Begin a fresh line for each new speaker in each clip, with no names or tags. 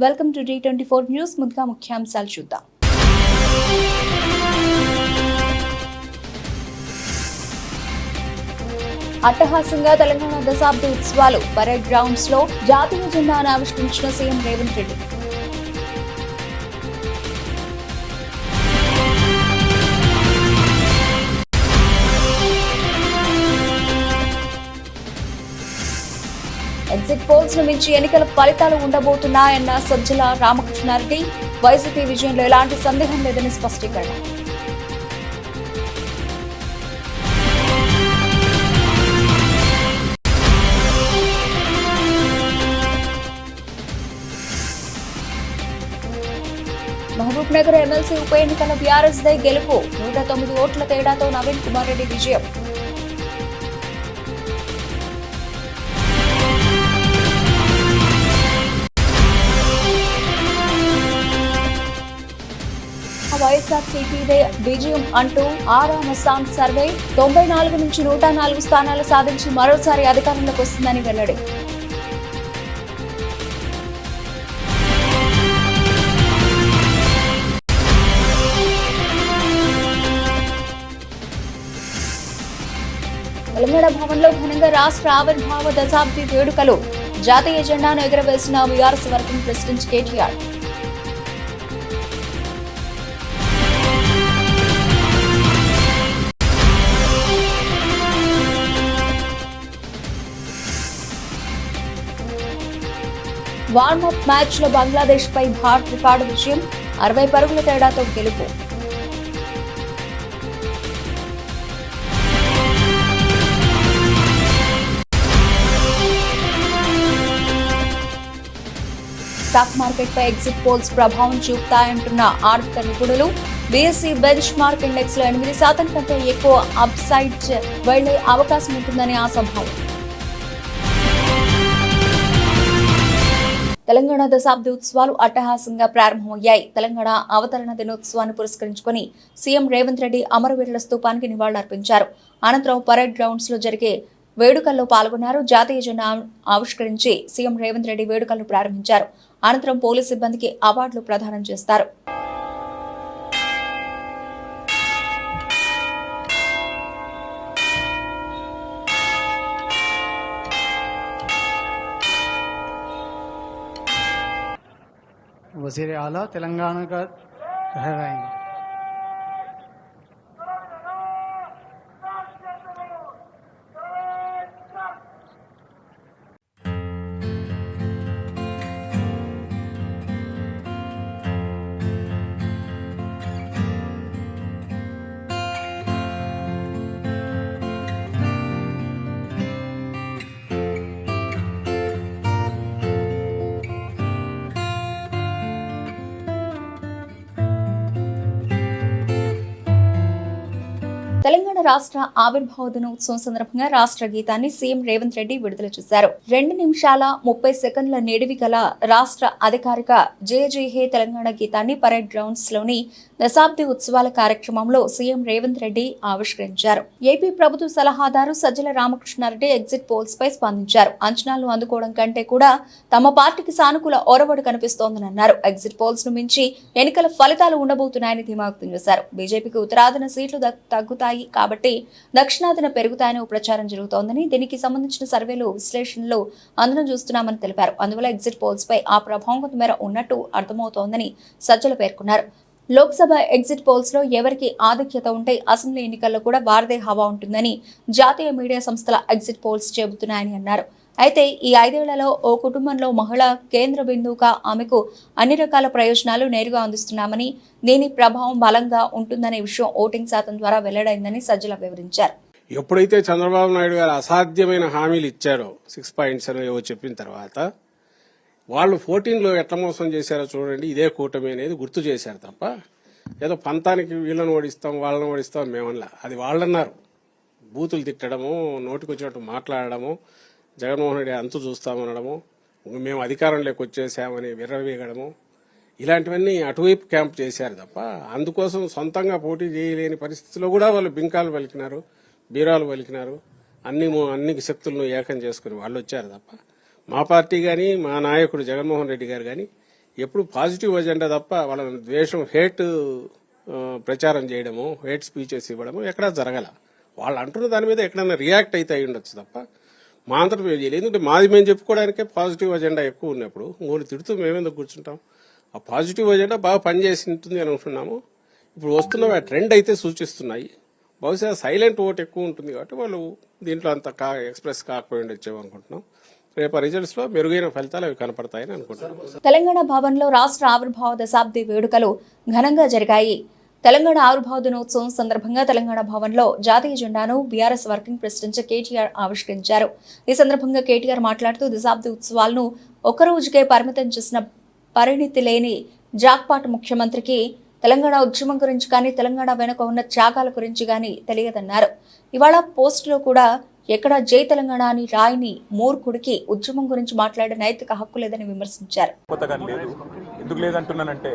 Welcome to D24 news. ముందుగా ముఖ్యాంశాలు చూద్దాం. అట్టహాసంగా తెలంగాణ దశాబ్ది ఉత్సవాలు. పరేడ్ గ్రౌండ్స్ లో జాతీయ జెండాను ఆవిష్కరించిన CM Revanth Reddy. Exit polls ను మించి ఎన్నికల ఫలితాలు ఉండబోతున్నాయన్న సజ్జల రామకృష్ణారెడ్డి. వైసీపీ విజయంలో ఎలాంటి సందేహం లేదని స్పష్టీకరణ. మహబూబ్ నగర్ ఎమ్మెల్సీ ఉప ఎన్నికల బీఆర్ఎస్ దే గెలుపు. 109 ఓట్ల తేడాతో నవీన్ కుమార్ రెడ్డి విజయం. వైఎస్ఆర్సీపీదే విజయం అంటూ ఆరామస్థాన్ సర్వే 94 నుంచి 104 స్థానాలు సాధించి మరోసారి అధికారంలోకి వస్తుందని వెల్లడి. తెలంగాణ భవన్లో ఘనంగా రాష్ట్ర ఆవిర్భావ దశాబ్ది వేడుకలు. జాతీయ జెండాను ఎగురవేసిన BRS working president KTR. Warmup match లో బంగ్లాదేశ్ పై భారత్ రికార్డు విజయం. 60 పరుగుల తేడాతో గెలుపు. స్టాక్ మార్కెట్ పై ఎగ్జిట్ పోల్స్ ప్రభావం చూపుతాయంటున్న ఆర్థిక నిపుణులు. బీఎస్సీ బెంచ్ మార్క్ ఇండెక్స్ లో 8% కంటే ఎక్కువ అప్ సైడ్ వెళ్లే అవకాశం ఉంటుందని ఆశాభావం. తెలంగాణ దశాబ్ది ఉత్సవాలు అట్టహాసంగా ప్రారంభమయ్యాయి. తెలంగాణ అవతరణ దినోత్సవాన్ని పురస్కరించుకుని సీఎం రేవంత్ రెడ్డి అమరవీరుల స్తూపానికి నివాళులర్పించారు. అనంతరం పరేడ్ గ్రౌండ్స్ లో జరిగే వేడుకల్లో పాల్గొన్నారు. జాతీయ జెండా ఆవిష్కరించి సీఎం రేవంత్ రెడ్డి వేడుకలను ప్రారంభించారు. అనంతరం పోలీసు సిబ్బందికి అవార్డులు ప్రదానం చేస్తారు.
वज़ीर आला तेलंगाना का ठहराएंगे.
తెలంగాణ రాష్ట్ర ఆవిర్భావ దినోత్సవం సందర్భంగా రాష్ట్ర గీతాన్ని సీఎం రేవంత్ రెడ్డి విడుదల చేశారు. 2 నిమిషాల 30 సెకండ్ల నిడివి గల రాష్ట్ర అధికారిక జయ జయ హే తెలంగాణ గీతాన్ని పరేడ్ గ్రౌండ్స్ లోని దశాబ్ది ఉత్సవాల కార్యక్రమంలో సీఎం రేవంత్ రెడ్డి ఆవిష్కరించారు. ఏపీ ప్రభుత్వ సలహాదారు సజ్జల రామకృష్ణారెడ్డి ఎగ్జిట్ పోల్స్ పై స్పందించారు. అంచనాలు అందుకోవడం కంటే కూడా తమ పార్టీకి సానుకూల ఒరవడి కనిపిస్తోందని అన్నారు. ఎగ్జిట్ పోల్స్ ను మించి ఎన్నికల ఫలితాలు ఉండబోతున్నాయని ధీమా వ్యక్తం చేశారు. బీజేపీకి ఉత్తరాదిన సీట్లు తగ్గుతాయి కాబట్టి దక్షిణాదిన పెరుగుతాయని ప్రచారం జరుగుతోందని, దీనికి సంబంధించిన సర్వేలు విశ్లేషణలు అందరం చూస్తున్నామని తెలిపారు. అందువల్ల ఎగ్జిట్ పోల్స్ పై ఆ ప్రభావం కొంతమేర ఉన్నట్టు అర్థమవుతోందని సజ్జల పేర్కొన్నారు. లోక్సభ ఎగ్జిట్ పోల్స్ లో ఎవరికి ఆధిక్యత ఉంటే అసెంబ్లీ ఎన్నికల్లో కూడా వారదే హవా ఉంటుందని జాతీయ మీడియా సంస్థల ఎగ్జిట్ పోల్స్ చెబుతున్నాయని అన్నారు. అయితే ఈ 5 ఏళ్లలో ఓ కుటుంబంలో మహిళ కేంద్ర బిందువుగా ఆమెకు అన్ని రకాల ప్రయోజనాలు నేరుగా అందిస్తున్నామని, దీని ప్రభావం బలంగా ఉంటుందనే విషయం ఓటింగ్ శాతం ద్వారా వెల్లడైందని సజ్జల వివరించారు.
ఎప్పుడైతే చంద్రబాబు నాయుడు గారు అసాధ్యమైన హామీలు ఇచ్చారో 6 పాయింట్స్ ఏవో చెప్పిన తర్వాత వాళ్ళు 14లో ఎట్లా మోసం చేశారో చూడండి. ఇదే కూటమి అనేది గుర్తు చేశారు తప్ప ఏదో పంతానికి వీళ్ళని ఓడిస్తాం వాళ్ళని ఓడిస్తాం మేమన్నా. అది వాళ్ళన్నారు. బూతులు తిట్టడము, నోటికొచ్చినట్టు మాట్లాడడము, జగన్మోహన్ రెడ్డి అంతు చూస్తామనడము, మేము అధికారంలోకి వచ్చేసామని విర్రవీగడము, ఇలాంటివన్నీ అటువైపు క్యాంప్ చేశారు తప్ప అందుకోసం సొంతంగా పోటీ చేయలేని పరిస్థితిలో కూడా వాళ్ళు బింకాలు పలికినారు, బీరాలు పలికినారు. అన్ని శక్తులను ఏకం చేసుకుని వాళ్ళు వచ్చారు తప్ప మా పార్టీ కానీ మా నాయకుడు జగన్మోహన్ రెడ్డి గారు కానీ ఎప్పుడు పాజిటివ్ ఎజెండా తప్ప వాళ్ళ ద్వేషం హేట్ ప్రచారం చేయడము హేట్ స్పీచెస్ ఇవ్వడము ఎక్కడా జరగల. వాళ్ళు అంటున్న దాని మీద ఎక్కడైనా రియాక్ట్ అయితే అయి ఉండొచ్చు తప్ప మా అంతటా మేము చేయలేదు. ఎందుకంటే మాది మేము చెప్పుకోవడానికే పాజిటివ్ ఎజెండా ఎక్కువ ఉన్నప్పుడు ఇంకోటి తిడుతూ మేమెందుకు కూర్చుంటాం. ఆ పాజిటివ్ ఎజెండా బాగా పనిచేసి ఉంటుంది అని అనుకున్నాము. ఇప్పుడు వస్తున్న ట్రెండ్ అయితే సూచిస్తున్నాయి. బహుశా సైలెంట్ ఓట్ ఎక్కువ ఉంటుంది కాబట్టి వాళ్ళు దీంట్లో అంత ఎక్స్ప్రెస్ కాకపోయి ఉండొచ్చేమో అనుకుంటున్నాం. రేపు రిజల్ట్స్ లో మెరుగైన ఫలితాలు అవి కనపడతాయని అనుకుంటున్నాం.
తెలంగాణ భవన్లో రాష్ట్ర ఆవిర్భావ దశాబ్ది వేడుకలు ఘనంగా జరిగాయి. తెలంగాణ ఆవిర్భావ దినోత్సవం సందర్భంగా తెలంగాణ భవన్లో జాతీయ జెండాను బీఆర్ఎస్ వర్కింగ్ ప్రెసిడెంట్ కేటీఆర్ ఆవిష్కరించారు. ఈ సందర్భంగా కేటీఆర్ మాట్లాడుతూ దశాబ్ది ఉత్సవాలను ఒక్కరోజుకే పరిమితం చేసిన పరిణితి లేని జాక్పాట్ ముఖ్యమంత్రికి తెలంగాణ ఉద్యమం గురించి కానీ తెలంగాణ వెనుక ఉన్న త్యాగాల గురించి కానీ తెలియదన్నారు. ఇవాళ పోస్టులో కూడా ఎక్కడ జై తెలంగాణ అని రాయిని మూర్ఖుడికి ఉద్యమం గురించి మాట్లాడే నైతిక హక్కు లేదని విమర్శించారు.
ఎందుకు లేదంటున్నానంటే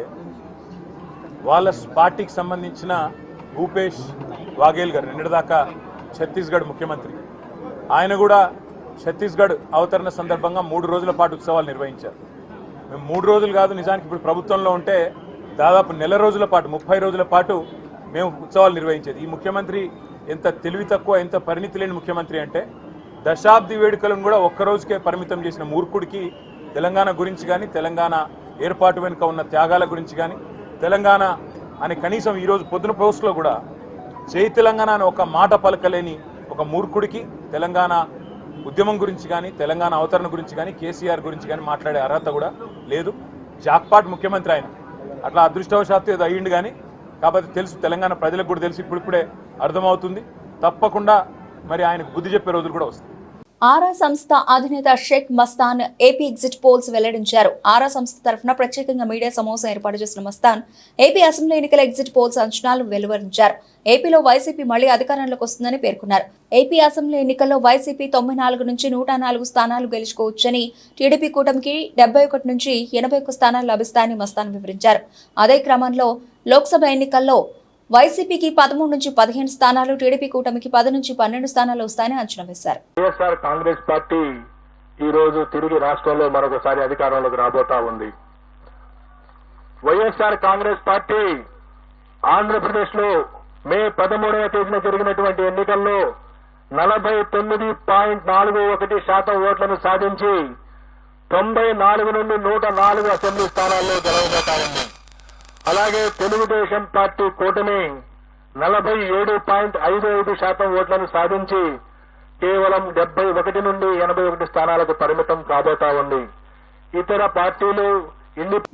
వాళ్ళ పార్టీకి సంబంధించిన భూపేష్ వాఘేల్ గారు నిన్నటిదాకా ఛత్తీస్గఢ్ ముఖ్యమంత్రి, ఆయన కూడా ఛత్తీస్గఢ్ అవతరణ సందర్భంగా 3 రోజుల పాటు ఉత్సవాలు నిర్వహించారు. మేము 3 రోజులు కాదు, నిజానికి ఇప్పుడు ప్రభుత్వంలో ఉంటే దాదాపు నెల రోజుల పాటు 30 రోజుల పాటు మేము ఉత్సవాలు నిర్వహించేది. ఈ ముఖ్యమంత్రి ఎంత తెలివి తక్కువ, ఎంత పరిణితి లేని ముఖ్యమంత్రి అంటే దశాబ్ది వేడుకలను కూడా ఒక్కరోజుకే పరిమితం చేసిన మూర్ఖుడికి తెలంగాణ గురించి కానీ తెలంగాణ ఏర్పాటు వెనుక ఉన్న త్యాగాల గురించి కానీ తెలంగాణ అని కనీసం ఈరోజు పొద్దున పోస్టులో కూడా జై తెలంగాణ అని ఒక మాట పలకలేని ఒక మూర్ఖుడికి తెలంగాణ ఉద్యమం గురించి కానీ తెలంగాణ అవతరణ గురించి కానీ కేసీఆర్ గురించి కానీ మాట్లాడే అర్హత కూడా లేదు. జాక్పాట్ ముఖ్యమంత్రి ఆయన, అట్లా అదృష్టవశాత్తు ఏదో అయ్యిండు కానీ కాబట్టి తెలుసు, తెలంగాణ ప్రజలకు కూడా తెలుసు, ఇప్పుడిప్పుడే అర్థమవుతుంది. తప్పకుండా మరి ఆయనకు బుద్ధి చెప్పే రోజులు కూడా వస్తాయి.
ఆరా సంస్థ అధినేత Shaik Mastan AP exit polls వెల్లడించారు. ఆరా సంస్థ తరఫున ప్రత్యేకంగా మీడియా సమావేశం ఏర్పాటు చేసిన మస్తాన్ ఏపీ అసెంబ్లీ ఎన్నికల ఎగ్జిట్ పోల్స్ అంచనాలు వెలువరించారు. ఏపీలో వైసీపీ మళ్లీ అధికారంలోకి వస్తుందని పేర్కొన్నారు. ఏపీ అసెంబ్లీ ఎన్నికల్లో వైసీపీ 94 నుంచి 104 స్థానాలు గెలుచుకోవచ్చని, టీడీపీ కూటమికి 71 నుంచి 81 స్థానాలు లభిస్తాయని మస్తాన్ వివరించారు. అదే క్రమంలో లోక్సభ ఎన్నికల్లో వైసీపీకి 13 నుంచి 15 స్థానాలు, టీడీపీ కూటమికి 10 నుంచి 12 స్థానాలు వస్తాయని అంచనా వేశారు.
వైఎస్ఆర్ కాంగ్రెస్ పార్టీ ఈ రోజు తిరిగి రాష్ట్రంలో మరొకసారి అధికారంలోకి రాబోతా ఉంది. వైఎస్ఆర్ కాంగ్రెస్ పార్టీ ఆంధ్రప్రదేశ్ లో మే 13వ తేదీన జరిగినటువంటి ఎన్నికల్లో 49.41% ఓట్లను సాధించి 94 నుండి 104 అసెంబ్లీ స్థానాల్లో గెలవబోతా ఉంది. అలాగే తెలుగుదేశం పార్టీ కూటమి 47.55% ఓట్లను సాధించి కేవలం 71 నుండి 81 స్థానాలకు పరిమితం కాబోతా ఉంది. ఇతర పార్టీలు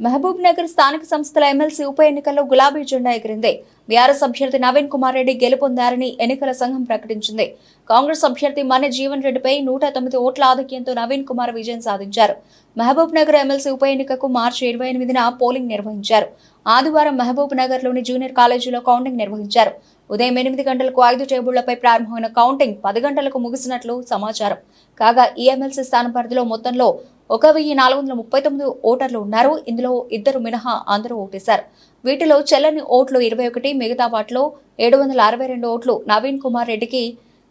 మహబూబ్ నగర్ స్థానిక సంస్థల ఎమ్మెల్సీ ఉప ఎన్నికల్లో గులాబీ జెండా ఎగిరింది. బీఆర్ఎస్ అభ్యర్థి నవీన్ కుమార్ రెడ్డి గెలుపొందారని ఎన్నికల సంఘం ప్రకటించింది. కాంగ్రెస్ అభ్యర్థి మన్నె జీవన్ రెడ్డిపై 109 ఓట్ల ఆధిక్యంతో నవీన్ కుమార్ విజయం సాధించారు. మహబూబ్ నగర్ ఎమ్మెల్సీ ఉప ఎన్నికకు మార్చి 28న పోలింగ్ నిర్వహించారు. ఆదివారం మహబూబ్ నగర్ లోని జూనియర్ కాలేజీలో కౌంటింగ్ నిర్వహించారు. ఉదయం 8 గంటలకు 5 టేబుళ్లపై ప్రారంభమైన కౌంటింగ్ 10 గంటలకు ముగిసినట్లు సమాచారం. కాగా ఈ ఎమ్మెల్సీ స్థానం పరిధిలో మొత్తంలో 1439 ఓటర్లు ఉన్నారు. ఇందులో 2 మినహా అందరూ ఓటేశారు. వీటిలో చెల్లని ఓట్లు 21, మిగతా వాటిలో 762 ఓట్లు నవీన్ కుమార్ రెడ్డికి,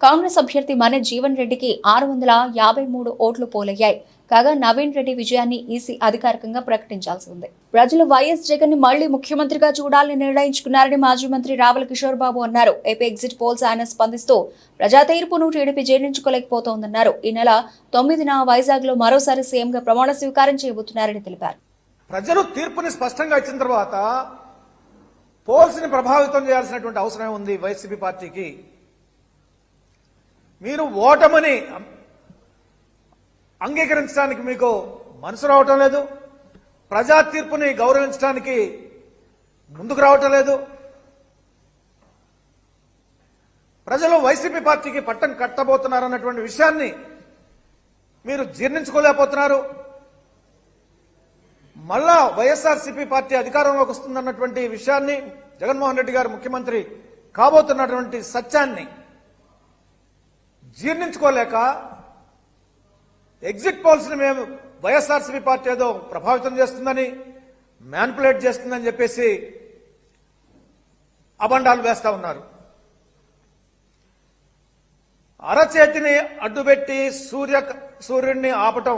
కాంగ్రెస్ అభ్యర్థి మన్నె జీవన్ రెడ్డికి 653 ఓట్లు పోలయ్యాయి. కాగా నవీన్ రెడ్డి విజయాన్ని ఈసీ అధికారికంగా ప్రకటించాల్సి ఉంది. ప్రజలు వైఎస్ జగన్ ని మళ్లీ ముఖ్యమంత్రిగా చూడాలని నిర్ణయించుకున్నారని మాజీ మంత్రి రావుల కిషోర్ బాబు అన్నారు. ఏపీ ఎగ్జిట్ పోల్స్ ఆయన స్పందిస్తూ ప్రజా తీర్పును టీడీపీ జీర్ణించుకోలేకపోతోందన్నారు. ఈ నెల 9న వైజాగ్ లో మరోసారి సీఎంగా ప్రమాణ స్వీకారం చేయబోతున్నారని తెలిపారు.
ప్రజలు తీర్పుని స్పష్టంగా ఇచ్చిన తర్వాత పోల్స్ ని ప్రభావితం చేయాల్సినటువంటి అవసరం ఉంది వైసీపీ పార్టీకి. మీరు ఓటమిని అంగీకరించడానికి మీకు మనసు రావటం లేదు, ప్రజా తీర్పుని గౌరవించడానికి ముందుకు రావటం లేదు. ప్రజలు వైసీపీ పార్టీకి పట్టం కట్టబోతున్నారన్నటువంటి విషయాన్ని మీరు జీర్ణించుకోలేకపోతున్నారు. మళ్ళా వైఎస్ఆర్సీపీ పార్టీ అధికారంలోకి వస్తుందన్నటువంటి విషయాన్ని, జగన్మోహన్ రెడ్డి గారు ముఖ్యమంత్రి కాబోతున్నటువంటి సత్యాన్ని జీర్ణించుకోలేక ఎగ్జిట్ పోల్స్ ని మేము వైఎస్ఆర్సీపీ పార్టీ ఏదో ప్రభావితం చేస్తుందని, మ్యానిపులేట్ చేస్తుందని చెప్పేసి అబండాలు వేస్తా ఉన్నారు. అరచేతిని అడ్డుపెట్టి సూర్యుడిని ఆపటం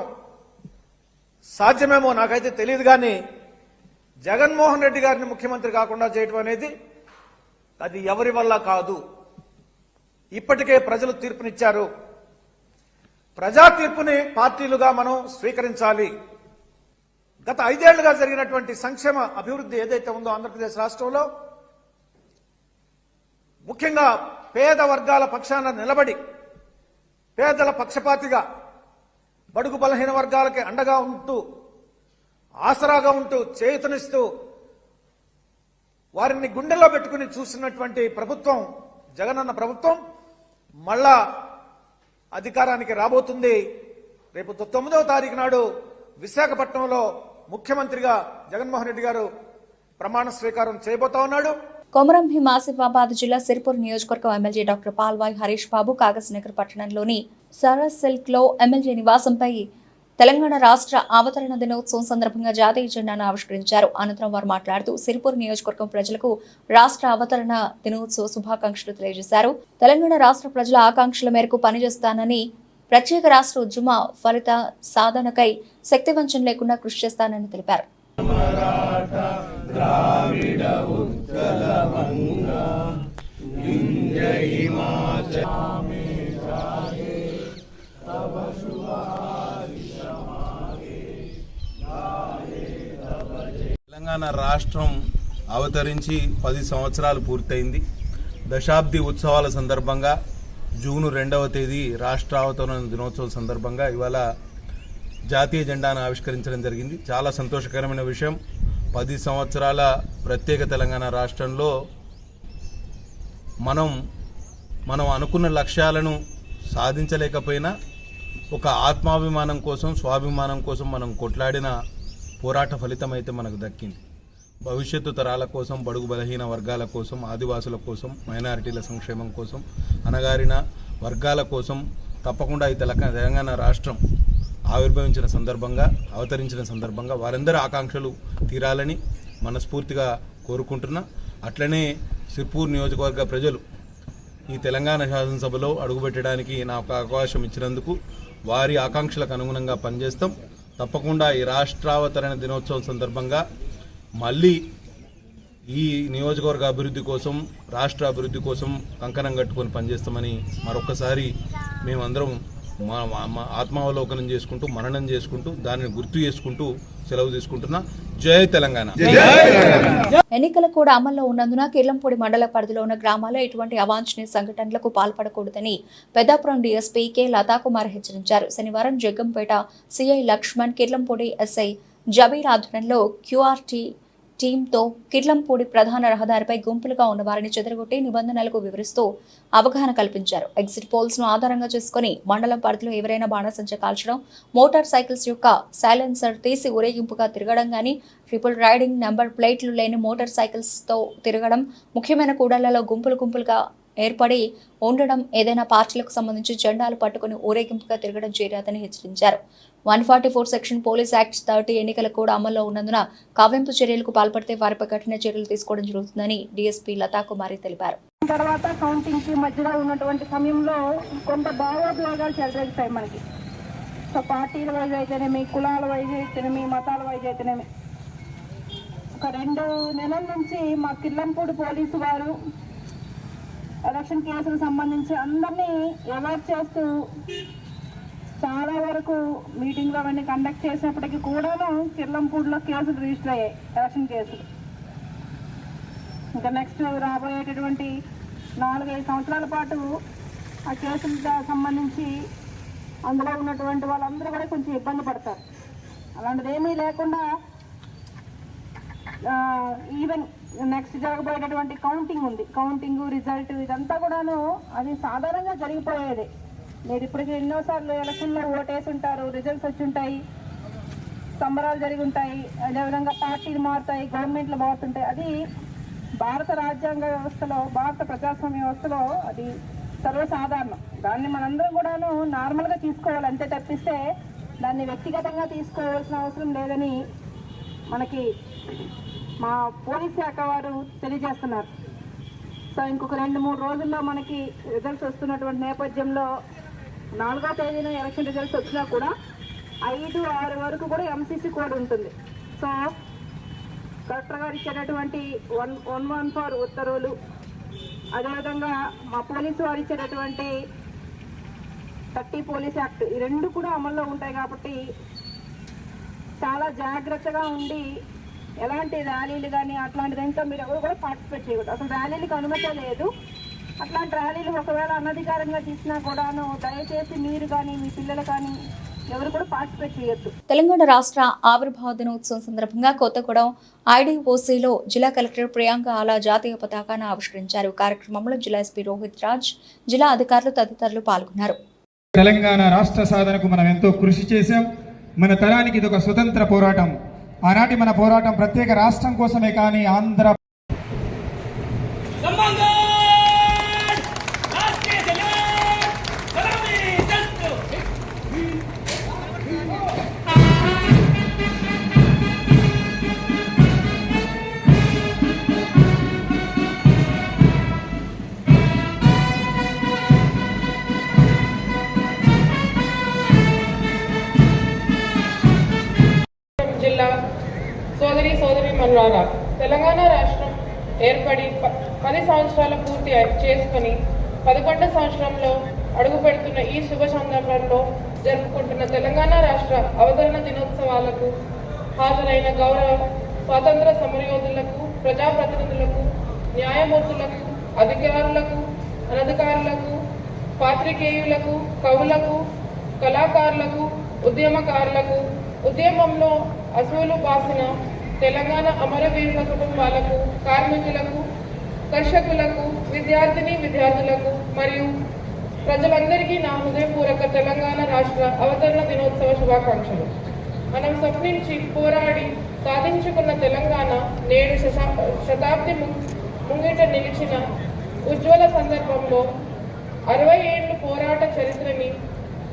సాధ్యమేమో నాకైతే తెలియదు, కానీ జగన్మోహన్ రెడ్డి గారిని ముఖ్యమంత్రి కాకుండా చేయటం అనేది అది ఎవరి వల్ల కాదు. ఇప్పటికే ప్రజలు తీర్పునిచ్చారు. ప్రజా తీర్పుని పార్టీలుగా మనం స్వీకరించాలి. గత 5 ఏళ్లుగా జరిగినటువంటి సంక్షేమ అభివృద్ధి ఏదైతే ఉందో ఆంధ్రప్రదేశ్ రాష్ట్రంలో ముఖ్యంగా పేద వర్గాల పక్షాన నిలబడి పేదల పక్షపాతిగా బడుగు బలహీన వర్గాలకి అండగా ఉంటూ ఆసరాగా ఉంటూ చేయూతనిస్తూ వారిని గుండెల్లో పెట్టుకుని చూసినటువంటి ప్రభుత్వం జగనన్న ప్రభుత్వం మళ్ళా అధికారానికి రాబోతుంది. రేపు 9వ తారీఖు నాడు విశాఖపట్నంలో ముఖ్యమంత్రిగా జగన్మోహన్ రెడ్డి గారు ప్రమాణ స్వీకారం చేయబోతా ఉన్నాడు.
కొమరం భీం ఆసిఫాబాద్ జిల్లా సిరిపూర్ నియోజకవర్గం ఎమ్మెల్యే డాక్టర్ పాల్వాయి హరీష్ బాబు కాగజ్ నగర్ పట్టణంలోని సరస్ సిల్క్ లో ఎమ్మెల్యే నివాసంపై తెలంగాణ రాష్ట్ర అవతరణ దినోత్సవం సందర్భంగా జాతీయ జెండాను ఆవిష్కరించారు. అనంతరం వారు మాట్లాడుతూ సిరిపూర్ నియోజకవర్గం ప్రజలకు రాష్ట్ర అవతరణ దినోత్సవ శుభాకాంక్షలు తెలియజేశారు. తెలంగాణ రాష్ట్ర ప్రజల ఆకాంక్షల మేరకు పనిచేస్తానని, ప్రత్యేక రాష్ట్ర ఉద్యమ ఫలిత సాధనకై శక్తివంచన లేకుండా కృషి చేస్తానని తెలిపారు.
తెలంగాణ రాష్ట్రం అవతరించి 10 సంవత్సరాలు పూర్తయింది. దశాబ్ది ఉత్సవాల సందర్భంగా జూన్ 2వ తేదీ రాష్ట్ర అవతరణ దినోత్సవం సందర్భంగా ఇవాళ జాతీయ జెండాను ఆవిష్కరించడం జరిగింది. చాలా సంతోషకరమైన విషయం. 10 సంవత్సరాల ప్రత్యేక తెలంగాణ రాష్ట్రంలో మనం అనుకున్న లక్ష్యాలను సాధించలేకపోయినా ఒక ఆత్మాభిమానం కోసం, స్వాభిమానం కోసం మనం కొట్లాడిన పోరాట ఫలితం అయితే మనకు దక్కింది. భవిష్యత్తు తరాల కోసం, బడుగు బలహీన వర్గాల కోసం, ఆదివాసుల కోసం, మైనారిటీల సంక్షేమం కోసం, అణగారిన వర్గాల కోసం తప్పకుండా ఈ తెలంగాణ రాష్ట్రం ఆవిర్భవించిన సందర్భంగా, అవతరించిన సందర్భంగా వారందరి ఆకాంక్షలు తీరాలని మనస్ఫూర్తిగా కోరుకుంటున్నా. అట్లనే సిర్పూర్ నియోజకవర్గ ప్రజలు ఈ తెలంగాణ శాసనసభలో అడుగుపెట్టడానికి నాకు అవకాశం ఇచ్చినందుకు వారి ఆకాంక్షలకు అనుగుణంగా పనిచేస్తాం. తప్పకుండా ఈ రాష్ట్రావతరణ దినోత్సవం సందర్భంగా మళ్ళీ ఈ నియోజకవర్గ అభివృద్ధి కోసం, రాష్ట్ర అభివృద్ధి కోసం కంకణం కట్టుకొని పనిచేస్తామని మరొకసారి మేమందరం మా ఆత్మావలోకనం చేసుకుంటూ, మననం చేసుకుంటూ, దానిని గుర్తు చేసుకుంటూ సెలవు తీసుకుంటున్నా. జై తెలంగాణ.
ఎన్నికలు కూడా అమల్లో ఉన్నందున కిర్లంపూడి మండల పరిధిలో ఉన్న గ్రామాల్లో ఎటువంటి అవాంఛనీయ సంఘటనలకు పాల్పడకూడదని పెద్దాపురం డీఎస్పీ కె లతాకుమార్ హెచ్చరించారు. శనివారం జగ్గంపేట సిఐ లక్ష్మణ్, కిర్లంపూడి ఎస్ఐ జబీర్ ఆధ్వర్యంలో క్యూఆర్టీ టీంతో కిర్లంపూడి ప్రధాన రహదారిపై గుంపులుగా ఉన్న వారిని చెదరగొట్టి నిబంధనలకు వివరిస్తూ అవగాహన కల్పించారు. ఎగ్జిట్ పోల్స్ ను ఆధారంగా చేసుకుని మండలం పరిధిలో ఎవరైనా బాణసంచ కాల్చడం, మోటార్ సైకిల్స్ యొక్క సైలెన్సర్ తీసి ఊరేగింపుగా తిరగడం గానీ, ట్రిపుల్ రైడింగ్, నెంబర్ ప్లేట్లు లేని మోటార్ సైకిల్స్ తో తిరగడం, ముఖ్యమైన కూడళ్లలో గుంపులుగా ఏర్పడి ఉండడం, ఏదైనా పార్టీలకు సంబంధించి జెండాలు పట్టుకుని ఊరేగింపుగా తిరగడం చేయరాదని హెచ్చరించారు. 144 సెక్షన్ పోలీస్ యాక్ట్ 30 ఎన్నికలు కూడా అమల్లో ఉన్నందున కావింపు చర్యలకు పాల్పడితే వారిపై కఠిన చర్యలు తీసుకోవడం జరుగుతుందని డీఎస్పీ లతాకుమారి తెలిపారు.
తర్వాత కౌంటింగ్ కి మధ్యలో ఉన్నటువంటి సమయంలో కొంత భావోద్వేగాలు చెలరేగుతాయి మనకి. సో పార్టీల వైజ్ అయితేనేమి, కులాల వైజ్ అయితేనేమి, మతాల వైజ్ అయితేనేమి. ఒక 2 నెలల నుంచి మా కిర్లంపూడి పోలీసు వారు ఎలక్షన్ కేసులకు సంబంధించి అందరినీ అవాయిడ్ చేస్తూ చాలా వరకు మీటింగ్లు అవన్నీ కండక్ట్ చేసినప్పటికీ కూడాను కిర్లంపూడిలో కేసులు రిజిస్టర్ అయ్యాయి, ఎలక్షన్ కేసులు. ఇంకా నెక్స్ట్ రాబోయేటటువంటి 4-5 సంవత్సరాల పాటు ఆ కేసులకు సంబంధించి అందులో ఉన్నటువంటి వాళ్ళందరూ కూడా కొంచెం ఇబ్బంది పడతారు. అలాంటిది ఏమీ లేకుండా ఈవెన్ నెక్స్ట్ జరగబోయేటటువంటి కౌంటింగ్ ఉంది, కౌంటింగ్ రిజల్ట్ ఇదంతా కూడాను అది సాధారణంగా జరిగిపోయేది. మీరు ఇప్పటికీ ఎన్నోసార్లు ఎలక్షన్లో ఓటేసి ఉంటారు, రిజల్ట్స్ వచ్చి ఉంటాయి, సంబరాలు జరిగి ఉంటాయి, అదేవిధంగా పార్టీలు మారుతాయి, గవర్నమెంట్లు మారుతుంటాయి. అది భారత రాజ్యాంగ వ్యవస్థలో, భారత ప్రజాస్వామ్య వ్యవస్థలో అది సర్వసాధారణం. దాన్ని మనందరం కూడాను నార్మల్గా తీసుకోవాలి, అంతే తప్పిస్తే దాన్ని వ్యక్తిగతంగా తీసుకోవాల్సిన అవసరం లేదని మనకి మా పోలీస్ శాఖ వారు తెలియజేస్తున్నారు. సో ఇంకొక 2-3 రోజుల్లో మనకి రిజల్ట్స్ వస్తున్నటువంటి నేపథ్యంలో 4వ తేదీన ఎలక్షన్ రిజల్ట్స్ వచ్చినా కూడా 5-6 వరకు కూడా ఎంసీసీ కోడ్ ఉంటుంది. సో కలెక్టర్ గారు ఇచ్చేటటువంటి 114 ఉత్తర్వులు, అదేవిధంగా మా పోలీసు వారు ఇచ్చేటటువంటి 30 పోలీస్ యాక్ట్, ఈ రెండు కూడా అమల్లో ఉంటాయి. కాబట్టి చాలా జాగ్రత్తగా ఉండి ఎలాంటి ర్యాలీలు కానీ అట్లాంటి దాంట్లో మీరు ఎవరు కూడా పార్టిసిపేట్ చేయకూడదు. అసలు ర్యాలీలకు అనుమతి లేదు. అట్లాంటి ర్యాలీలు ఒకవేళ అనధికారంగా తీసినా కూడాను దయచేసి మీరు కానీ మీ పిల్లలు కానీ ఎవరు కూడా పార్టిసిపేట్ చేయొద్దు.
తెలంగాణ రాష్ట్ర ఆవిర్భావ దినోత్సవం సందర్భంగా కొత్తగూడెం ఐడీఓసీలో జిల్లా కలెక్టర్ ప్రియాంక ఆలా జాతీయ పతాకాన్ని ఆవిష్కరించారు. కార్యక్రమంలో జిల్లా ఎస్పీ రోహిత్ రాజ్, జిల్లా అధికారులు తదితరులు పాల్గొన్నారు.
తెలంగాణ రాష్ట్ర సాధనకు మనం ఎంతో కృషి చేశాం. మన తరానికి ఇది ఒక స్వతంత్ర పోరాటం. ఆనాటి మన పోరాటం ప్రత్యేక రాష్ట్రం కోసమే కానీ ఆంధ్ర
జిల్లా సోదరి మనులారా, తెలంగాణ రాష్ట్రం ఏర్పడి 10 సంవత్సరాలు పూర్తి చేసుకుని 11వ సంవత్సరంలో అడుగు పెడుతున్న ఈ శుభ సందర్భంలో జరుపుకుంటున్న తెలంగాణ రాష్ట్ర అవతరణ దినోత్సవాలకు హాజరైన గౌరవ స్వాతంత్ర సమరయోధులకు, ప్రజాప్రతినిధులకు, న్యాయమూర్తులకు, అధికారులకు, అనధికారులకు, పాత్రికేయులకు, కవులకు, కళాకారులకు, ఉద్యమకారులకు, ఉద్యమంలో అసూలు బాసిన తెలంగాణ అమరవీరుల కుటుంబాలకు, కార్మికులకు, కర్షకులకు, విద్యార్థులకు మరియు ప్రజలందరికీ నా హృదయపూర్వక తెలంగాణ రాష్ట్ర అవతరణ దినోత్సవ శుభాకాంక్షలు. మనం స్వప్నించి పోరాడి సాధించుకున్న తెలంగాణ నేడు శతాబ్ది ముంగిట నిలిచిన ఉజ్వల సందర్భంలో 60 ఏళ్ల పోరాట చరిత్రని,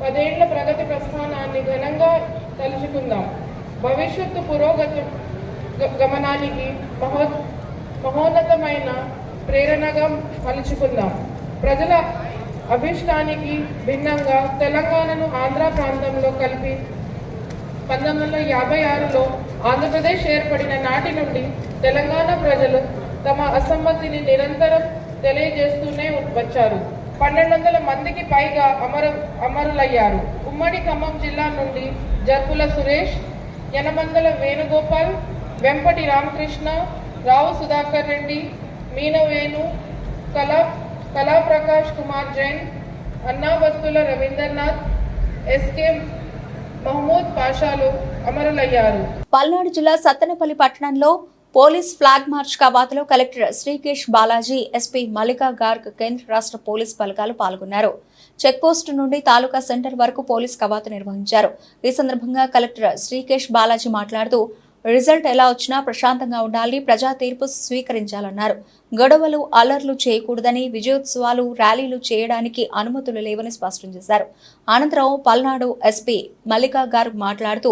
10 ఏళ్ల ప్రగతి ప్రస్థానాన్ని ఘనంగా తలుచుకుందాం. భవిష్యత్తు గమనానికి మహోన్నతమైన ప్రేరణగా మలుచుకుందాం. ప్రజల అభిష్టానికి భిన్నంగా తెలంగాణను ఆంధ్ర ప్రాంతంలో కలిపి 1956లో ఆంధ్రప్రదేశ్ ఏర్పడిన నాటి నుండి తెలంగాణ ప్రజలు తమ అసమ్మతిని నిరంతరం తెలియజేస్తూనే వచ్చారు. 1200 మందికి పైగా అమరులయ్యారు. ఉమ్మడి ఖమ్మం జిల్లా నుండి జర్పుల సురేష్, యనమందల వేణుగోపాల్, వెంపటి రామకృష్ణ, రావు సుధాకర్ రెడ్డి, మీనవేణు, కళాప్రకాష్ కుమార్ జైన్, అన్నాబత్తుల రవీంద్రనాథ్, ఎస్కే మహమూద్ పాషాలు అమరులయ్యారు.
పల్నాడు జిల్లా సత్తెనపల్లి పట్టణంలో పోలీస్ ఫ్లాగ్ మార్చ్ కవాతులో కలెక్టర్ శ్రీకేష్ బాలాజీ, ఎస్పీ మల్లికా గార్గ్, కేంద్ర రాష్ట్ర పోలీస్ బలగాలు పాల్గొన్నారు. చెక్పోస్టు నుండి తాలూకా సెంటర్ వరకు పోలీస్ కవాతు నిర్వహించారు. ఈ సందర్భంగా కలెక్టర్ శ్రీకేష్ బాలాజీ మాట్లాడుతూ రిజల్ట్ ఎలా వచ్చినా ప్రశాంతంగా ఉండాలని, ప్రజా తీర్పు స్వీకరించాలన్నారు. గొడవలు, అల్లర్లు చేయకూడదని, విజయోత్సవాలు, ర్యాలీలు చేయడానికి అనుమతులు లేవని స్పష్టం చేశారు. అనంతరం పల్నాడు ఎస్పీ మల్లికా గార్గ్ మాట్లాడుతూ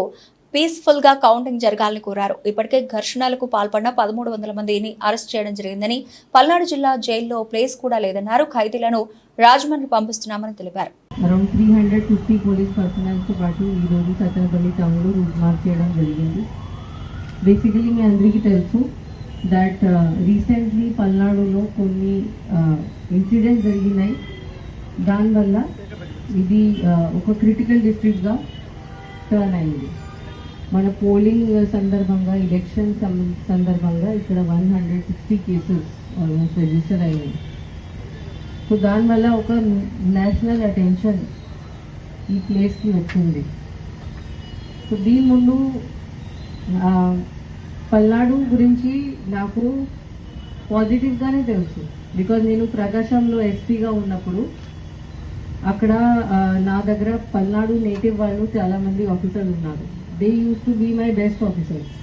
పీస్ఫుల్ గా కౌంటింగ్ జరగాలని కోరారు. ఇప్పటికే ఘర్షణలకు పాల్పడిన 1300 మందిని అరెస్ట్ చేయడం జరిగిందని, పల్నాడు జిల్లా జైల్లో ప్లేస్ కూడా లేదన్నారు. ఖైదీలను రాజమండ్రి పంపిస్తున్నామని తెలిపారు.
అరౌండ్ 350 పోలీస్ పర్సనల్ తో పాటు ఈ రోజు సత్తెనపల్లి టౌన్ లో రూట్ మార్చ్ చేయడం జరిగింది. బేసికలీ మీ అందరికీ తెలుసు దట్ రీసెంట్లీ పల్నాడులో కొన్ని ఇన్సిడెంట్స్ జరిగినాయి. దానివల్ల ఇది ఒక క్రిటికల్ డిస్ట్రిక్ట్ గా టర్న్ అయింది. మన పోలింగ్ సందర్భంగా, ఎలక్షన్ సందర్భంగా ఇక్కడ 160 కేసెస్ ఆల్మోస్ట్ రిజిస్టర్ అయ్యాయి. సో దానివల్ల ఒక నేషనల్ అటెన్షన్ ఈ ప్లేస్కి వచ్చింది. సో దీని ముందు పల్నాడు గురించి నాకు పాజిటివ్గానే తెలుసు. బికాజ్ నేను ప్రకాశంలో ఎస్పీగా ఉన్నప్పుడు అక్కడ నా దగ్గర పల్నాడు నేటివ్ వాళ్ళు చాలామంది ఆఫీసర్లు ఉన్నారు. They use to be my best officers.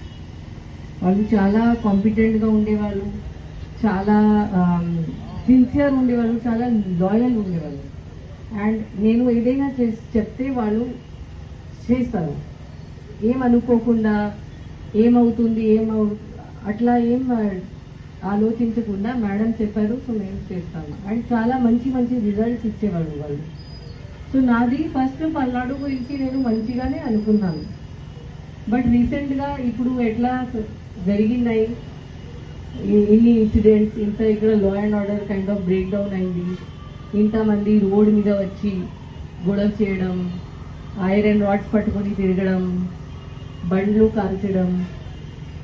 వాళ్ళు చాలా కాంపిటెంట్గా ఉండేవాళ్ళు, చాలా సిన్సియర్ ఉండేవాళ్ళు, చాలా లాయల్ ఉండేవాళ్ళు. అండ్ నేను ఏదైనా చెప్తే వాళ్ళు చేస్తారు, ఏమనుకోకుండా ఏమవుతుంది అట్లా ఏం ఆలోచించకుండా మేడం చెప్పారు సో మేము చేస్తాము. అండ్ చాలా మంచి మంచి రిజల్ట్స్ ఇచ్చేవాళ్ళు వాళ్ళు. సో నాది ఫస్ట్ పల్నాడు గురించి నేను మంచిగానే అనుకున్నాను. బట్ రీసెంట్గా ఇప్పుడు ఎట్లా జరిగినాయి ఇన్ని ఇన్సిడెంట్స్, ఇంత ఇక్కడ law and order kind of break down అయింది, ఇంతమంది రోడ్ మీద వచ్చి గొడవ చేయడం, ఐరన్ రాడ్స్ పట్టుకొని తిరగడం, బండ్లు కాల్చడం.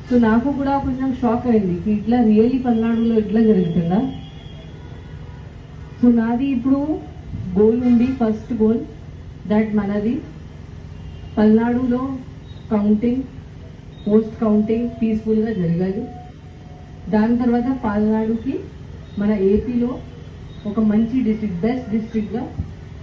సో నాకు కూడా కొంచెం షాక్ అయింది, ఇట్లా రియల్లీ పల్నాడులో ఇట్లా జరుగుతుందా. సో నాది ఇప్పుడు గోల్ ఉంది, ఫస్ట్ గోల్ దట్ మనది పల్నాడులో కౌంటింగ్, పోస్ట్ కౌంటింగ్ పీస్ఫుల్గా జరగాలి. దాని తర్వాత పల్నాడుకి మన ఏపీలో ఒక మంచి డిస్ట్రిక్ట్, బెస్ట్ డిస్ట్రిక్ట్గా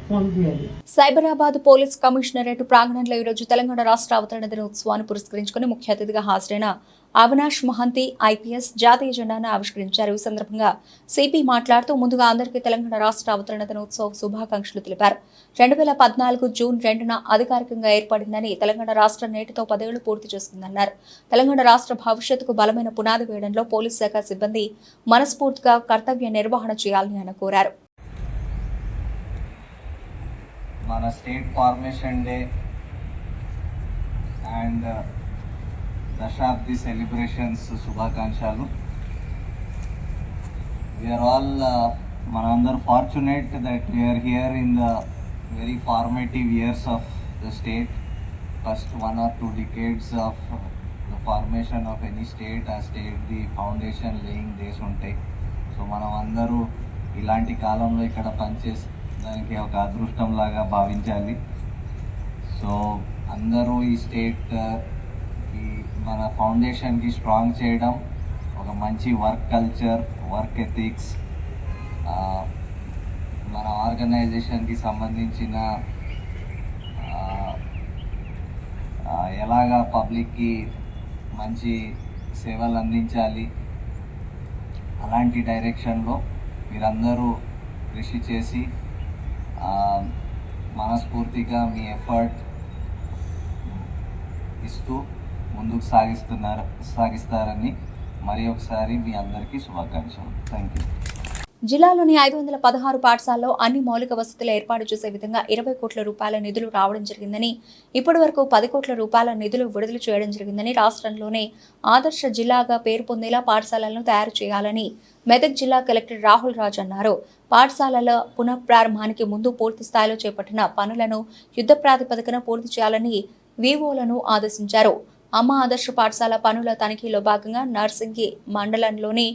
ఫామ్ చేయాలి.
సైబరాబాద్ పోలీస్ కమిషనరేట్ ప్రాంగణంలో ఈరోజు తెలంగాణ రాష్ట్ర అవతరణ దినోత్సవాన్ని పురస్కరించుకుని ముఖ్య అతిథిగా హాజరైన అవినాష్ మహంతి ఐపీఎస్ జాతీయ జెండాను ఆవిష్కరించారు. ఈ సందర్భంగా సిపి మాట్లాడుతూ ముందుగా అందరికీ తెలంగాణ రాష్ట్ర అవతరణ దినోత్సవ శుభాకాంక్షలు తెలిపారు. 2014 జూన్ 2న అధికారికంగా ఏర్పడిందని, తెలంగాణ రాష్ట్రం నేటితో 10 ఏళ్లు పూర్తి చేసుకుందన్నారు. తెలంగాణ రాష్ట్ర భవిష్యత్తుకు బలమైన పునాది వేయడంలో పోలీస్ శాఖ సిబ్బంది మనస్ఫూర్తిగా కర్తవ్య నిర్వహణ చేయాలని ఆయన కోరారు.
మన స్టేట్ ఫార్మేషన్ డే అండ్ దశాబ్ది సెలబ్రేషన్స్ శుభాకాంక్షలు. వీఆర్ ఆల్ మనందరూ fortunate that we are here in the very formative years of the state. First 1 or 2 decades of the formation of any state, ఆ state the foundation laying days ఉంటాయి. So మనం అందరూ ఇలాంటి కాలంలో ఇక్కడ పనిచేసి దానికి ఒక అదృష్టం లాగా భావించాలి. సో అందరూ ఈ స్టేట్ మన ఫౌండేషన్కి స్ట్రాంగ్ చేయడం, ఒక మంచి వర్క్ కల్చర్, వర్క్ ఎథిక్స్, మన ఆర్గనైజేషన్కి సంబంధించిన ఎలాగా పబ్లిక్కి మంచి సేవలు అందించాలి, అలాంటి డైరెక్షన్లో మీరందరూ కృషి చేసి మనస్ఫూర్తిగా మీ ఎఫర్ట్ ఇస్తూ ముందుకు సాగిస్తారని మరి ఒకసారి మీ అందరికీ శుభాకాంక్షలు. Thank you.
జిల్లాలోని 516 పాఠశాలలో అన్ని మౌలిక వసతులు ఏర్పాటు చేసే విధంగా 20 కోట్ల రూపాయల నిధులు రావడం జరిగిందని, ఇప్పటి వరకు 10 కోట్ల రూపాయల నిధులు విడుదల చేయడం జరిగిందని, రాష్ట్రంలోనే ఆదర్శ జిల్లాగా పేరు పొందేలా పాఠశాలలను తయారు చేయాలని మెదక్ జిల్లా కలెక్టర్ రాహుల్ రాజ్ అన్నారు. పాఠశాలల పునఃప్రారంభానికి ముందు పూర్తి స్థాయిలో చేపట్టిన పనులను యుద్ధ ప్రాతిపదికన పూర్తి చేయాలని వివోలను ఆదేశించారు. అమ్మ ఆదర్శ పాఠశాల పనుల తనిఖీలో భాగంగా నర్సింగి మండలంలోని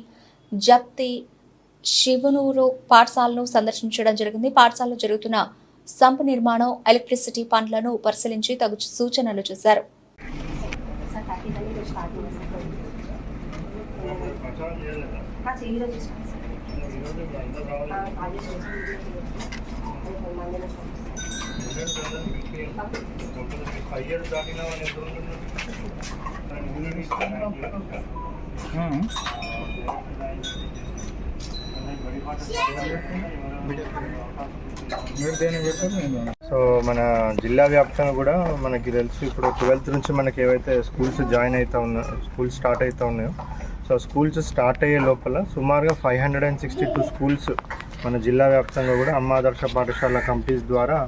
జప్తి శివనూరు పాఠశాలను సందర్శించడం జరిగింది. పాఠశాలలో జరుగుతున్న సంప్ నిర్మాణం, ఎలక్ట్రిసిటీ పనులను పరిశీలించి తగు సూచనలు చేశారు.
సో మన జిల్లా వ్యాప్తంగా కూడా మనకి తెలుసు, ఇప్పుడు 12th నుంచి మనకి ఏవైతే స్కూల్స్ స్కూల్స్ స్టార్ట్ అవుతూ ఉన్నాయో, సో స్కూల్స్ స్టార్ట్ అయ్యే లోపల సుమారుగా 562 స్కూల్స్ మన జిల్లా వ్యాప్తంగా కూడా అమ్మ ఆదర్శ పాఠశాల కంపెనీస్ ద్వారా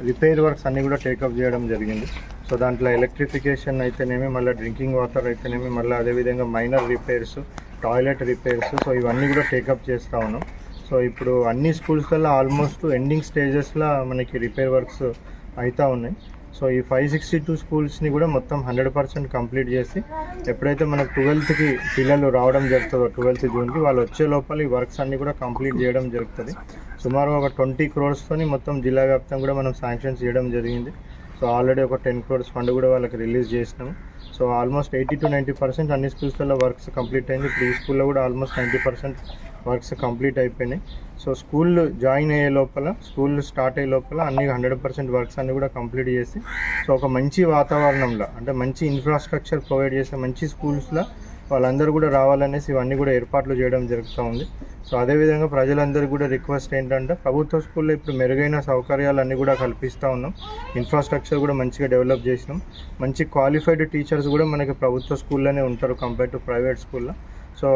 రిపేర్ వర్క్స్ అన్నీ కూడా టేకప్ చేయడం జరిగింది. సో దాంట్లో ఎలక్ట్రిఫికేషన్ అయితేనేమి, మళ్ళీ డ్రింకింగ్ వాటర్ అయితేనేమి, మళ్ళీ అదేవిధంగా minor repairs, toilet repairs, so ఇవన్నీ కూడా టేకప్ చేస్తూ ఉన్నాం. సో ఇప్పుడు అన్ని స్కూల్స్లలో ఆల్మోస్ట్ ఎండింగ్ స్టేజెస్లో మనకి రిపేర్ వర్క్స్ అవుతూ ఉన్నాయి. సో ఈ 562 స్కూల్స్ని కూడా మొత్తం 100% కంప్లీట్ చేసి, ఎప్పుడైతే మనకు 12th పిల్లలు రావడం జరుగుతుందో 12th జూన్కి వాళ్ళు వచ్చే లోపల ఈ వర్క్స్ అన్నీ కూడా కంప్లీట్ చేయడం జరుగుతుంది. సుమారు ఒక 20 crores మొత్తం జిల్లా వ్యాప్తంగా కూడా మనం శాంక్షన్ చేయడం జరిగింది. సో ఆల్రెడీ ఒక 10 crores ఫండ్ కూడా వాళ్ళకి రిలీజ్ చేసినాము. సో ఆల్మోస్ట్ 80 to 90% అన్ని స్కూల్స్లలో వర్క్స్ కంప్లీట్ అయింది. ఇప్పుడు ఈ స్కూల్లో కూడా ఆల్మోస్ట్ 90% వర్క్స్ కంప్లీట్ అయిపోయినాయి. సో స్కూల్ జాయిన్ అయ్యే లోపల, స్కూల్ స్టార్ట్ అయ్యే లోపల అన్ని 100% వర్క్స్ అన్నీ కూడా కంప్లీట్ చేసి, సో ఒక మంచి వాతావరణంలో, అంటే మంచి ఇన్ఫ్రాస్ట్రక్చర్ ప్రొవైడ్ చేసే మంచి స్కూల్స్లో వాళ్ళందరూ కూడా రావాలనేసి ఇవన్నీ కూడా ఏర్పాట్లు చేయడం జరుగుతూ ఉంది. సో అదేవిధంగా ప్రజలందరికీ కూడా రిక్వెస్ట్ ఏంటంటే, ప్రభుత్వ స్కూల్లో ఇప్పుడు మెరుగైన సౌకర్యాలు అన్నీ కూడా కల్పిస్తూ ఉన్నాం, ఇన్ఫ్రాస్ట్రక్చర్ కూడా మంచిగా డెవలప్ చేసినాం, మంచి క్వాలిఫైడ్ టీచర్స్ కూడా మనకి ప్రభుత్వ స్కూల్లోనే ఉంటారు కంపేర్ టు ప్రైవేట్ స్కూల్లో. సో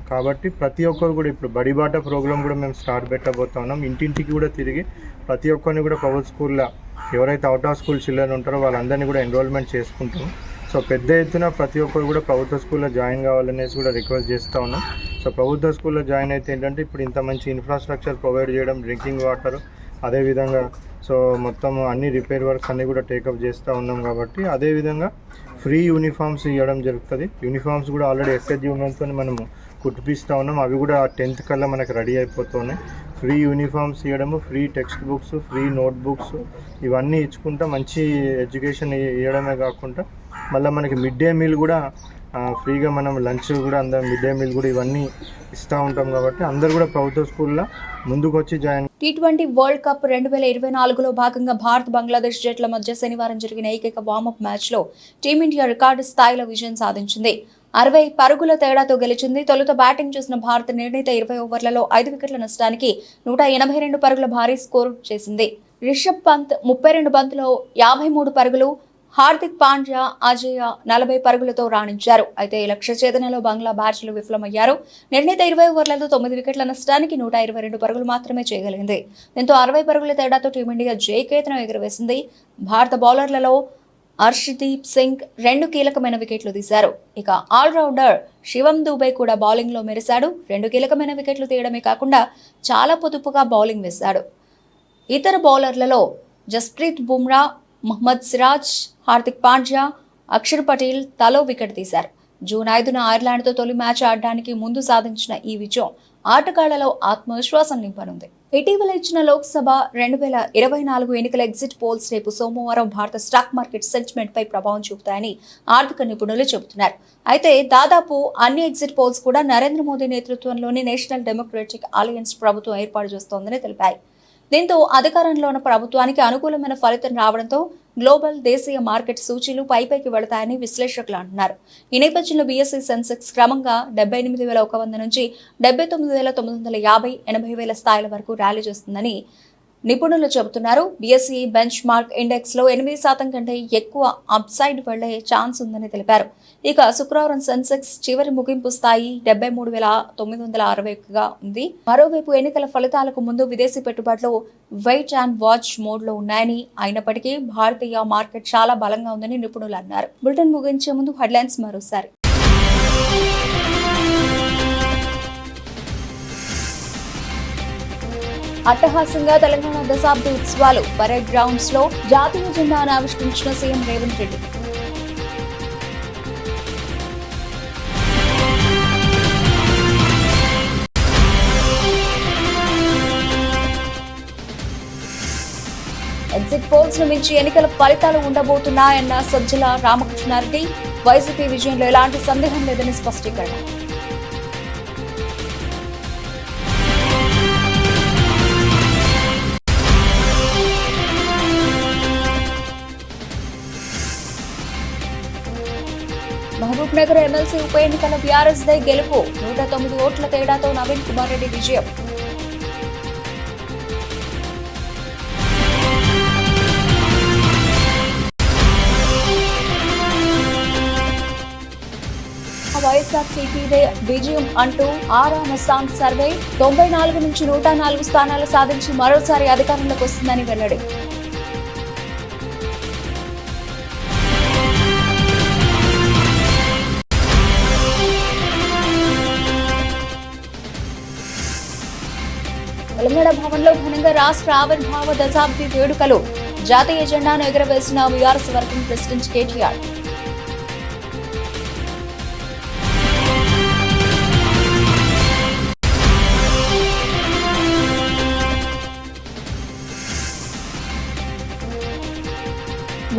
కాబట్టి ప్రతి ఒక్కరు కూడా ఇప్పుడు బడిబాట ప్రోగ్రామ్ కూడా మేము స్టార్ట్ పెట్టబోతా ఉన్నాం. ఇంటింటికి కూడా తిరిగి ప్రతి ఒక్కరిని కూడా ప్రభుత్వ స్కూల్లో ఎవరైతే అవుట్ ఆఫ్ స్కూల్ చిల్డ్రన్ ఉంటారో వాళ్ళందరినీ కూడా ఎన్రోల్మెంట్ చేసుకుంటాం. సో సో పెద్ద ఎత్తున ప్రతి ఒక్కరు కూడా ప్రభుత్వ స్కూల్లో జాయిన్ కావాలనేసి కూడా రిక్వెస్ట్ చేస్తూ ఉన్నాం. సో ప్రభుత్వ స్కూల్లో జాయిన్ అయితే ఏంటంటే ఇప్పుడు ఇంత మంచి ఇన్ఫ్రాస్ట్రక్చర్ ప్రొవైడ్ చేయడం, డ్రింకింగ్ వాటర్, అదేవిధంగా సో మొత్తం అన్ని రిపేర్ వర్క్స్ అన్నీ కూడా టేకప్ చేస్తూ ఉన్నాం కాబట్టి అదేవిధంగా ఫ్రీ యూనిఫామ్స్ ఇవ్వడం జరుగుతుంది. యూనిఫామ్స్ కూడా ఆల్రెడీ ఎస్హెచ్ ఉమెన్తో మనము కుట్టిపిస్తూ ఉన్నాం. అవి కూడా 10th కల్లా మనకు రెడీ అయిపోతున్నాయి. ఫ్రీ యూనిఫామ్స్ ఇవ్వడము, free text books, free note books ఇవన్నీ ఇచ్చుకుంటా మంచి ఎడ్యుకేషన్ ఇవ్వడమే కాకుండా మళ్ళీ మనకి మిడ్ డే మీల్ కూడా ఫ్రీగా మనం లంచ్ కూడా అందరం మిడ్ డే మీల్ కూడా ఇవన్నీ ఇస్తూ ఉంటాం కాబట్టి అందరు కూడా ప్రభుత్వ స్కూల్లో ముందుకు వచ్చి జాయిన్.
T20 వరల్డ్ కప్ 2024లో భాగంగా భారత్ బంగ్లాదేశ్ జట్ల మధ్య శనివారం జరిగిన ఏకైక వార్మప్ మ్యాచ్లో టీమిండియా రికార్డు స్థాయిలో విజయం సాధించింది. 60 పరుగుల తేడాతో గెలిచింది. తొలుత బ్యాటింగ్ చేసిన భారత్ నిర్ణీత 20 ఓవర్లలో 5 వికెట్ల నష్టానికి 182 పరుగుల భారీ స్కోరు చేసింది. రిషబ్ పంత్ 32 బంతుల్లో 53 పరుగులు, హార్దిక్ పాండ్యా, అజయ్ 40 పరుగులతో రాణించారు. అయితే లక్ష్య ఛేదనలో బంగ్లా బ్యాట్స్లు విఫలమయ్యారు. నిర్ణీత 20 ఓవర్లలో 9 వికెట్ల నష్టానికి 122 పరుగులు మాత్రమే చేయగలిగింది. దీంతో 60 పరుగుల తేడాతో టీమిండియా జయకేతనం ఎగురవేసింది. భారత బౌలర్లలో హర్షదీప్ సింగ్ 2 కీలకమైన వికెట్లు తీశారు. ఇక ఆల్రౌండర్ శివం దూబే కూడా బౌలింగ్లో మెరిశాడు. 2 కీలకమైన వికెట్లు తీయడమే కాకుండా చాలా పొదుపుగా బౌలింగ్ వేశాడు. ఇతర బౌలర్లలో జస్ప్రీత్ బుమ్రా, మహ్మద్ సిరాజ్, హార్దిక్ పాండ్యా, అక్షర్ పటేల్ తలో వికెట్ తీశారు. జూన్ 5న ఐర్లాండ్తో తొలి మ్యాచ్ ఆడడానికి ముందు సాధించిన ఈ విజయం ఆటగాళ్లలో ఆత్మవిశ్వాసం నింపనుంది. ఇటీవల ఇచ్చిన లోక్సభ 2024 ఎన్నికల ఎగ్జిట్ పోల్స్ రేపు సోమవారం భారత స్టాక్ మార్కెట్ సెంటిమెంట్ పై ప్రభావం చూపుతాయని ఆర్థిక నిపుణులు చెబుతున్నారు. అయితే దాదాపు అన్ని ఎగ్జిట్ పోల్స్ కూడా నరేంద్ర మోదీ నేతృత్వంలోని నేషనల్ డెమోక్రటిక్ అలయన్స్ ప్రభుత్వం ఏర్పాటు చేస్తోందని తెలిపాయి. దీంతో అధికారంలో ఉన్న ప్రభుత్వానికి అనుకూలమైన ఫలితం రావడంతో గ్లోబల్, దేశీయ మార్కెట్ సూచీలు పైపైకి వెళతాయని విశ్లేషకులు అంటున్నారు. ఈ నేపథ్యంలో బీఎస్ఈ సెన్సెక్స్ క్రమంగా 78,100 నుంచి 79,950, 80,000 స్థాయిల వరకు ర్యాలీ చేస్తుందని నిపుణులు చెబుతున్నారు. బీఎస్ఈ బెంచ్ మార్క్ ఇండెక్స్ లో 8% కంటే ఎక్కువ అప్సైడ్ వెళ్లే ఛాన్స్ ఉందని తెలిపారు. ఇక శుక్రవారం సెన్సెక్స్ చివరి ముగింపు స్థాయి 73,961గా ఉంది. మరోవైపు ఎన్నికల ఫలితాలకు ముందు విదేశీ పెట్టుబడులు వెయిట్ అండ్ వాచ్ మోడ్ లో ఉన్నాయని, అయినప్పటికీ భారతీయ మార్కెట్ చాలా బలంగా ఉందని నిపుణులు అన్నారు. బులెటిన్ ముగించే ముందు హెడ్లైన్స్ మరోసారి. అట్టహాసంగా తెలంగాణ దశాబ్ది ఉత్సవాలు పరేడ్ గ్రౌండ్స్ లో జాతీయ జెండాను ఆవిష్కరించిన CM Revanth Reddy. Exit polls ను మించి ఎన్నికల ఫలితాలు ఉండబోతున్నాయన్న సజ్జల రామకృష్ణారెడ్డి. వైసీపీ విజయంలో ఎలాంటి సందేహం లేదని స్పష్టీకరణ. మహబూబ్ నగర్ ఎమ్మెల్సీ ఉప ఎన్నికల బీఆర్ఎస్ దే గెలుపు. 109 ఓట్ల తేడాతో నవీన్ కుమార్ రెడ్డి విజయం. వైఎస్ఆర్సీపీదే విజయం అంటూ ఆరామస్థాన్ సర్వే 94 నుంచి 104 స్థానాలు సాధించి మరోసారి అధికారంలోకి వస్తుందని వెల్లడి. తెలంగాణ భవన్లో ఘనంగా రాష్ట్ర ఆవిర్భావ దశాబ్ది వేడుకలు. జాతీయ జెండాను ఎగురవేసిన BRS working president KTR.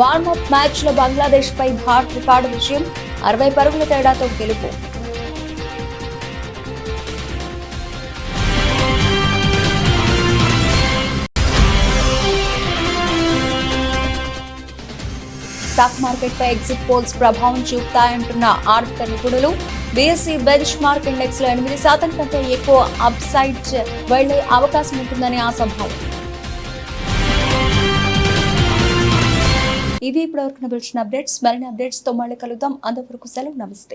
Warmup match లో బంగ్లాదేశ్ పై భారత్ రికార్డు విజయం. 60 పరుగుల తేడాతో గెలుపు. స్టాక్ మార్కెట్ పై ఎగ్జిట్ పోల్స్ ప్రభావం చూపుతాయంటున్న ఆర్థిక నిపుణులు. బీఎస్ఈ బెంచ్ మార్క్ ఇండెక్స్ లో 8% కంటే ఎక్కువ అప్సైడ్ వెళ్లే అవకాశం ఉంటుందని ఆశాభావం. ఇవి ఇప్పటివరకు అప్డేట్స్. మరిన్ని అప్డేట్స్ తో మళ్ళీ కలుద్దాం. అంతవరకు సెలవు, నమస్తే.